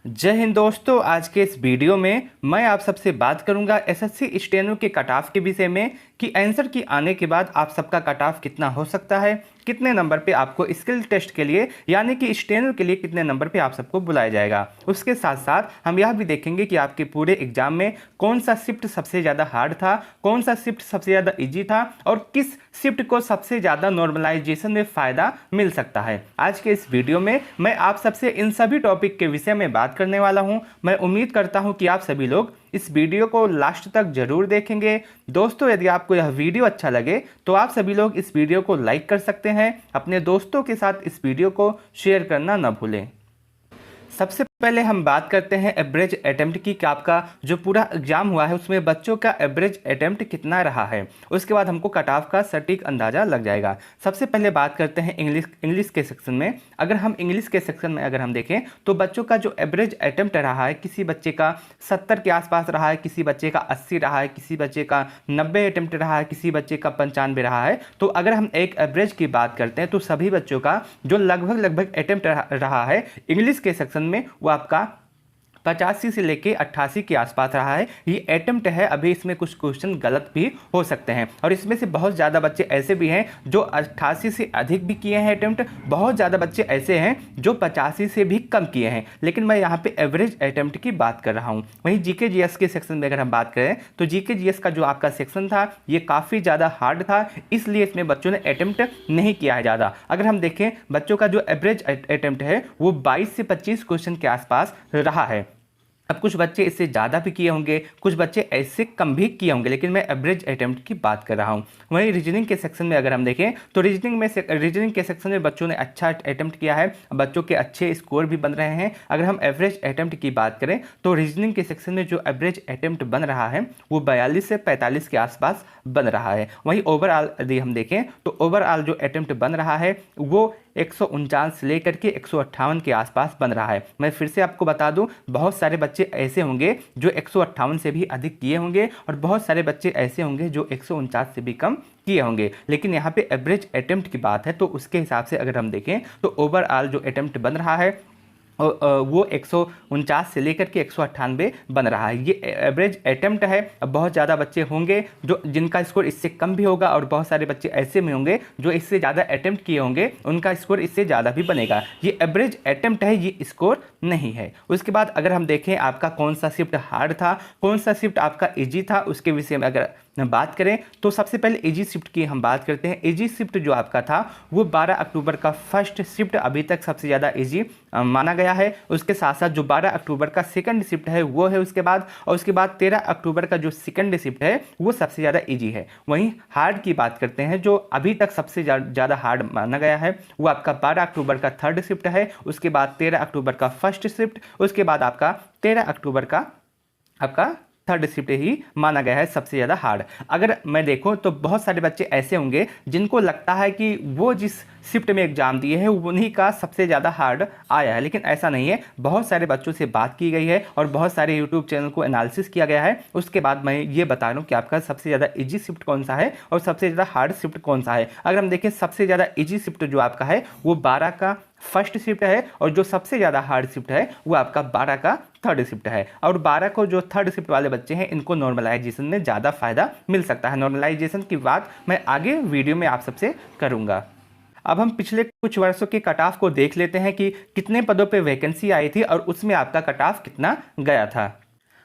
जय हिंद दोस्तों। आज के इस वीडियो में मैं आप सबसे बात करूंगा एसएससी स्टेनो के कट ऑफ के विषय में कि आंसर की आने के बाद आप सबका कट ऑफ कितना हो सकता है, कितने नंबर पे आपको स्किल टेस्ट के लिए यानी कि स्टेनो के लिए कितने नंबर पे आप सबको बुलाया जाएगा। उसके साथ साथ हम यह भी देखेंगे कि आपके पूरे एग्जाम में कौन सा शिफ्ट सबसे ज़्यादा हार्ड था, कौन सा शिफ्ट सबसे ज़्यादा इजी था और किस शिफ्ट को सबसे ज़्यादा नॉर्मलाइजेशन में फ़ायदा मिल सकता है। आज के इस वीडियो में मैं आप सबसे इन सभी टॉपिक के विषय में बात करने वाला हूं। मैं उम्मीद करता हूं कि आप सभी लोग इस वीडियो को लास्ट तक जरूर देखेंगे। दोस्तों, यदि आपको यह वीडियो अच्छा लगे तो आप सभी लोग इस वीडियो को लाइक कर सकते हैं। अपने दोस्तों के साथ इस वीडियो को शेयर करना न भूलें। सबसे पहले हम बात करते हैं एवरेज अटेम्प्ट की कि आपका जो पूरा एग्जाम हुआ है उसमें बच्चों का एवरेज अटेम्प्ट कितना रहा है। उसके बाद हमको कट ऑफ का सटीक अंदाजा लग जाएगा। सबसे पहले बात करते हैं इंग्लिश के सेक्शन में। अगर हम इंग्लिश के सेक्शन में अगर हम देखें तो बच्चों का जो एवरेज अटेम्प्ट रहा है, किसी बच्चे का 70 के आसपास रहा है, किसी बच्चे का 80 रहा है, किसी बच्चे का 90 अटेम्प्ट रहा है, किसी बच्चे का 95 रहा है। तो अगर हम एक एवरेज की बात करते हैं तो सभी बच्चों का जो लगभग अटेम्प्ट रहा है इंग्लिश के सेक्शन में वो आपका 85 से लेके 88 के आसपास रहा है। ये अटेम्प्ट है, अभी इसमें कुछ क्वेश्चन गलत भी हो सकते हैं और इसमें से बहुत ज़्यादा बच्चे ऐसे भी हैं जो 88 से अधिक भी किए हैं अटेम्प्ट। बहुत ज़्यादा बच्चे ऐसे हैं जो 85 से भी कम किए हैं, लेकिन मैं यहाँ पे एवरेज अटेम्प्ट की बात कर रहा हूँ। वहीं जीके जीएस के सेक्शन में अगर हम बात करें तो जीके जीएस का जो आपका सेक्शन था ये काफ़ी ज़्यादा हार्ड था, इसलिए इसमें बच्चों ने अटेम्प्ट नहीं किया है ज़्यादा। अगर हम देखें बच्चों का जो एवरेज अटेम्प्ट है वो 22 से 25 क्वेश्चन के आसपास रहा है। अब कुछ बच्चे इससे ज़्यादा भी किए होंगे, कुछ बच्चे ऐसे कम भी किए होंगे, लेकिन मैं एवरेज अटेम्प्ट की बात कर रहा हूँ। वहीं रीजनिंग के सेक्शन में अगर हम देखें तो रीजनिंग के सेक्शन में बच्चों ने अच्छा अटेम्प्ट किया है, बच्चों के अच्छे स्कोर भी बन रहे हैं। अगर हम एवरेज अटेम्प्ट की बात करें तो रीजनिंग के सेक्शन में जो एवरेज अटेम्प्ट बन रहा है वो 42 से 45 के आसपास बन रहा है। वहीं ओवरऑल यदि हम देखें तो ओवरऑल जो अटेम्प्ट बन रहा है वो 149 से लेकर के 158 के आसपास बन रहा है। मैं फिर से आपको बता दूं, बहुत सारे बच्चे ऐसे होंगे जो 158 से भी अधिक किए होंगे और बहुत सारे बच्चे ऐसे होंगे जो 149 से भी कम किए होंगे, लेकिन यहाँ पे एवरेज अटेम्प्ट की बात है तो उसके हिसाब से अगर हम देखें तो ओवरऑल जो अटेम्प्ट बन रहा है वो 149 से लेकर के 198 बन रहा है। ये एवरेज अटेम्प्ट है। अब बहुत ज़्यादा बच्चे होंगे जो जिनका स्कोर इससे कम भी होगा और बहुत सारे बच्चे ऐसे में होंगे जो इससे ज़्यादा अटेम्प्ट किए होंगे, उनका स्कोर इससे ज़्यादा भी बनेगा। ये एवरेज अटेम्प्ट है, ये स्कोर नहीं है। उसके बाद अगर हम देखें आपका कौन सा शिफ्ट हार्ड था, कौन सा शिफ्ट आपका ईजी था, उसके विषय में अगर बात करें तो सबसे पहले इजी शिफ्ट की हम बात करते हैं। इजी शिफ्ट जो आपका था वो 12 अक्टूबर का फर्स्ट शिफ्ट अभी तक सबसे ज़्यादा इजी माना गया है। उसके साथ साथ जो 12 अक्टूबर का सेकंड शिफ्ट है वो है उसके बाद, और उसके बाद 13 अक्टूबर का जो सेकंड शिफ्ट है वो सबसे ज़्यादा इजी है। वहीं हार्ड की बात करते हैं, जो अभी तक सबसे ज़्यादा हार्ड माना गया है वो आपका 12 अक्टूबर का थर्ड शिफ्ट है, उसके बाद 13 अक्टूबर का फर्स्ट शिफ्ट, उसके बाद आपका 13 अक्टूबर का आपका थर्ड शिफ्ट ही माना गया है सबसे ज़्यादा हार्ड। अगर मैं देखूं तो बहुत सारे बच्चे ऐसे होंगे जिनको लगता है कि वो जिस शिफ्ट में एग्जाम दिए हैं उन्हीं का सबसे ज़्यादा हार्ड आया है, लेकिन ऐसा नहीं है। बहुत सारे बच्चों से बात की गई है और बहुत सारे यूट्यूब चैनल को एनालिसिस किया गया है, उसके बाद मैं ये बता रहा हूँ कि आपका सबसे ज़्यादा ईजी शिफ्ट कौन सा है और सबसे ज़्यादा हार्ड शिफ्ट कौन सा है। अगर हम देखें सबसे ज़्यादा ईजी शिफ्ट जो आपका है वो 12 का फर्स्ट शिफ्ट है और जो सबसे ज़्यादा हार्ड शिफ्ट है वो आपका 12 का थर्ड शिफ्ट है। और 12 को जो थर्ड शिफ्ट वाले बच्चे हैं इनको नॉर्मलाइजेशन में ज़्यादा फायदा मिल सकता है। नॉर्मलाइजेशन की बात मैं आगे वीडियो में आप सबसे करूँगा। अब हम पिछले कुछ वर्षों के कट ऑफ को देख लेते हैं कि कितने पदों पे वैकेंसी आई थी और उसमें आपका कट ऑफ कितना गया था।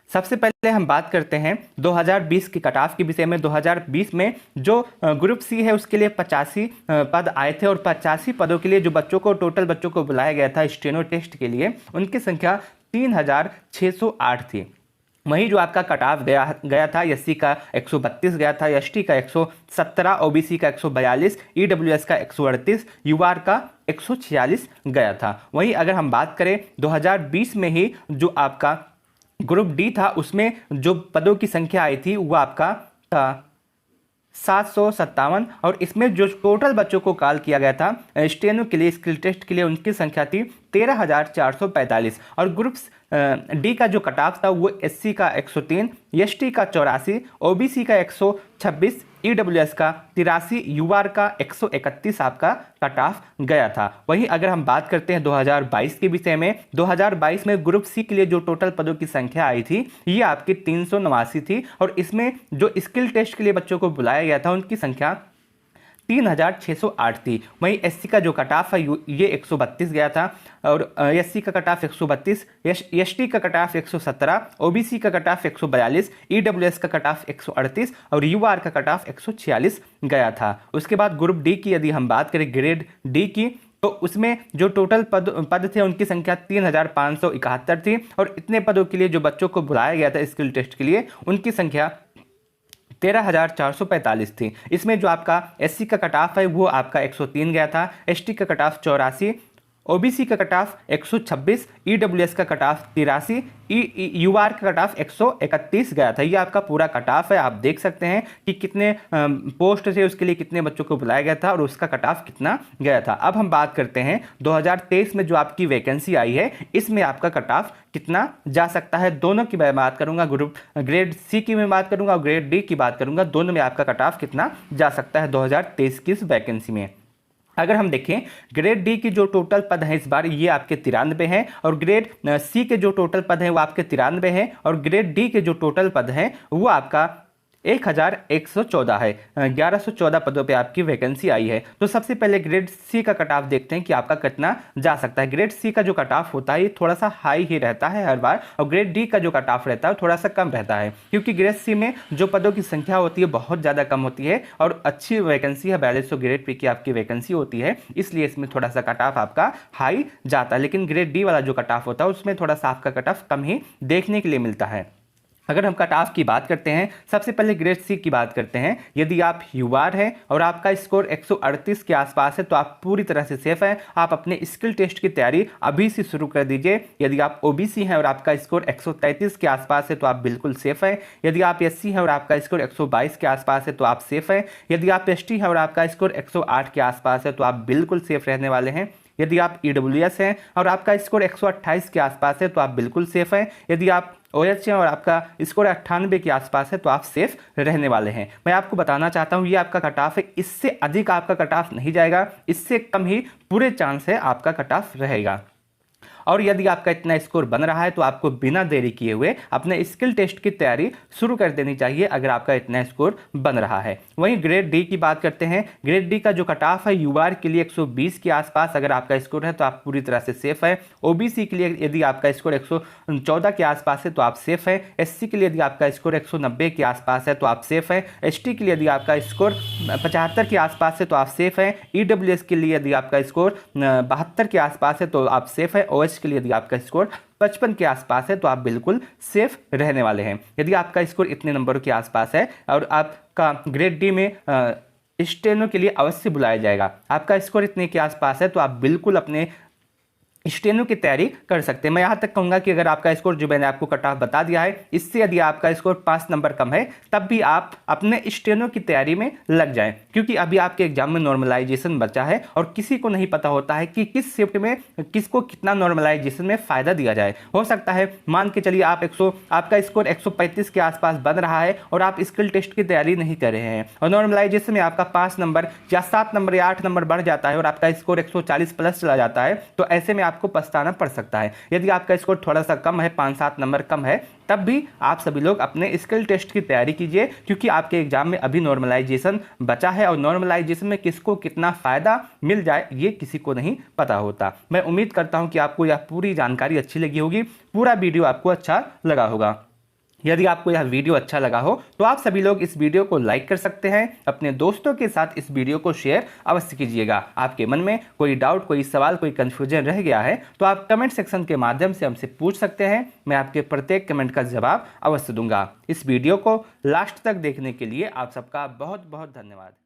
सबसे पहले हम बात करते हैं 2020 के कट ऑफ के विषय में। 2020 में जो ग्रुप सी है उसके लिए 85 पद आए थे और 85 पदों के लिए जो टोटल बच्चों को बुलाया गया था स्टेनो टेस्ट के लिए, उनकी संख्या 3608 थी। वहीं जो आपका कट ऑफ गया था एससी का 132 गया था, एसटी का 117, ओबीसी का 142, ईडब्ल्यूएस का 138, यूआर का 146 गया था। वहीं अगर हम बात करें 2020 में ही जो आपका ग्रुप डी था उसमें जो पदों की संख्या आई थी वो आपका था 757 और इसमें जो टोटल बच्चों को कॉल किया गया था स्टेनो के लिए स्किल टेस्ट के लिए उनकी संख्या थी 13,445। और ग्रुप डी का जो कट ऑफ था वो एससी का 103, एसटी का 84, ओबीसी का 126, EWS का 83, UR का 131 आपका कट ऑफ गया था। वहीं अगर हम बात करते हैं 2022 के विषय में, 2022 में ग्रुप सी के लिए जो टोटल पदों की संख्या आई थी ये आपकी 389 थी, और इसमें जो स्किल टेस्ट के लिए बच्चों को बुलाया गया था उनकी संख्या 3608 थी। वहीं एससी का जो कट ऑफ है ये 132 गया था, और एससी का कट ऑफ 132, एसटी का कट ऑफ 117, ओबीसी का कट ऑफ 142, ईडब्ल्यूएस का कट ऑफ 138 और यूआर का कट ऑफ 146 गया था। उसके बाद ग्रुप डी की यदि हम बात करें, ग्रेड डी की, तो उसमें जो टोटल पद थे उनकी संख्या 3571 थी, और इतने पदों के लिए जो बच्चों को बुलाया गया था स्किल टेस्ट के लिए उनकी संख्या 13,445 थी। इसमें जो आपका एससी का कट ऑफ है वो आपका 103 गया था, एसटी का कट ऑफ 84, ओबीसी का कट ऑफ 126, ईडब्ल्यूएस का कट ऑफ 83, यूआर का कट ऑफ 131 गया था। ये आपका पूरा कट ऑफ है। आप देख सकते हैं कि कितने पोस्ट थे, उसके लिए कितने बच्चों को बुलाया गया था और उसका कट ऑफ कितना गया था। अब हम बात करते हैं 2023 में जो आपकी वैकेंसी आई है इसमें आपका कट ऑफ कितना जा सकता है। दोनों की मैं बात करूंगा, ग्रेड सी की मैं बात करूंगा और ग्रेड डी की बात करूंगा, दोनों में आपका कट ऑफ कितना जा सकता है 2023 की इस वैकेंसी में। अगर हम देखें ग्रेड डी की जो टोटल पद हैं इस बार ये आपके 93 हैं, और ग्रेड सी के जो टोटल पद हैं वो आपके 93 हैं, और ग्रेड डी के जो टोटल पद हैं वो आपका 1114 है। 1114 पदों पे आपकी वैकेंसी आई है। तो सबसे पहले ग्रेड सी का कट ऑफ देखते हैं कि आपका कितना जा सकता है। ग्रेड सी का जो कट ऑफ होता है ये थोड़ा सा हाई ही रहता है हर बार, और ग्रेड डी का जो कट ऑफ रहता है थोड़ा सा कम रहता है, क्योंकि ग्रेड सी में जो पदों की संख्या होती है बहुत ज़्यादा कम होती है और अच्छी वैकेंसी है, 4200 ग्रेड पी की आपकी वैकेंसी होती है, इसलिए इसमें थोड़ा सा कट ऑफ आपका हाई जाता है। लेकिन ग्रेड डी वाला जो कट ऑफ होता है उसमें थोड़ा सा आपका कट ऑफ कम ही देखने के लिए मिलता है। अगर हम कट ऑफ की बात करते हैं, सबसे पहले ग्रेड सी की बात करते हैं। यदि आप यूआर हैं और आपका स्कोर 138 के आसपास है तो आप पूरी तरह से सेफ हैं। आप अपने स्किल टेस्ट की तैयारी अभी से शुरू कर दीजिए। यदि आप ओबीसी हैं और आपका स्कोर 133 के आसपास है तो आप बिल्कुल सेफ हैं। यदि आप एससी हैं और आपका स्कोर 122 के आसपास है तो आप सेफ हैं। यदि आप एसटी हैं और आपका स्कोर 108 के आसपास है तो आप बिल्कुल सेफ रहने वाले हैं। यदि आप ईडब्ल्यूएस हैं और आपका स्कोर 128 के आसपास है तो आप बिल्कुल सेफ हैं। यदि आप OH हैं और आपका स्कोर 98 के आसपास है तो आप सेफ रहने वाले हैं। मैं आपको बताना चाहता हूं ये आपका कट ऑफ है, इससे अधिक आपका कट ऑफ नहीं जाएगा, इससे कम ही पूरे चांस है आपका कट ऑफ रहेगा। और यदि आपका इतना स्कोर बन रहा है तो आपको बिना देरी किए हुए अपने स्किल टेस्ट की तैयारी शुरू कर देनी चाहिए अगर आपका इतना स्कोर बन रहा है। वहीं ग्रेड डी की बात करते हैं। ग्रेड डी का जो कट ऑफ है यूआर के लिए 120 के आसपास अगर आपका स्कोर है तो आप पूरी तरह से सेफ है। ओबीसी के लिए यदि आपका स्कोर 114 के आसपास है तो आप सेफ है। एससी के लिए यदि आपका स्कोर 190 के आसपास है तो आप सेफ है। एसटी के लिए यदि आपका स्कोर 75 के आसपास है तो आप सेफ है। ईडब्ल्यूएस के लिए यदि आपका स्कोर 72 के आसपास है तो आप सेफ है। OH के लिए यदि आपका स्कोर 55 के आसपास है तो आप बिल्कुल सेफ रहने वाले हैं। यदि आपका स्कोर इतने नंबरों के आसपास है और आपका ग्रेड डी में स्टेनो के लिए अवश्य बुलाया जाएगा, आपका स्कोर इतने के आसपास है तो आप बिल्कुल अपने स्टेनो की तैयारी कर सकते हैं। मैं यहाँ तक कहूँगा कि अगर आपका स्कोर जो मैंने आपको कट ऑफ बता दिया है इससे यदि आपका स्कोर 5 नंबर कम है तब भी आप अपने स्टेनो की तैयारी में लग जाएं, क्योंकि अभी आपके एग्जाम में नॉर्मलाइजेशन बचा है और किसी को नहीं पता होता है कि किस शिफ्ट में किसको कितना नॉर्मलाइजेशन में फ़ायदा दिया जाए। हो सकता है मान के चलिए आपका स्कोर 135 के आसपास बन रहा है और आप स्किल टेस्ट की तैयारी नहीं कर रहे हैं और नॉर्मलाइजेशन में आपका 5 नंबर या 7 नंबर या 8 नंबर बढ़ जाता है और आपका स्कोर 140 प्लस चला जाता है, तो ऐसे में आपको पछताना पड़ सकता है। यदि आपका स्कोर थोड़ा सा कम है, 5-7 नंबर कम है, तब भी आप सभी लोग अपने स्किल टेस्ट की तैयारी कीजिए, क्योंकि आपके एग्जाम में अभी नॉर्मलाइजेशन बचा है और नॉर्मलाइजेशन में किसको कितना फायदा मिल जाए ये किसी को नहीं पता होता। मैं उम्मीद करता हूं कि आपको यह पूरी जानकारी अच्छी लगी होगी, पूरा वीडियो आपको अच्छा लगा होगा। यदि आपको यह वीडियो अच्छा लगा हो तो आप सभी लोग इस वीडियो को लाइक कर सकते हैं, अपने दोस्तों के साथ इस वीडियो को शेयर अवश्य कीजिएगा। आपके मन में कोई डाउट, कोई सवाल, कोई कंफ्यूजन रह गया है तो आप कमेंट सेक्शन के माध्यम से हमसे पूछ सकते हैं। मैं आपके प्रत्येक कमेंट का जवाब अवश्य दूंगा। इस वीडियो को लास्ट तक देखने के लिए आप सबका बहुत बहुत धन्यवाद।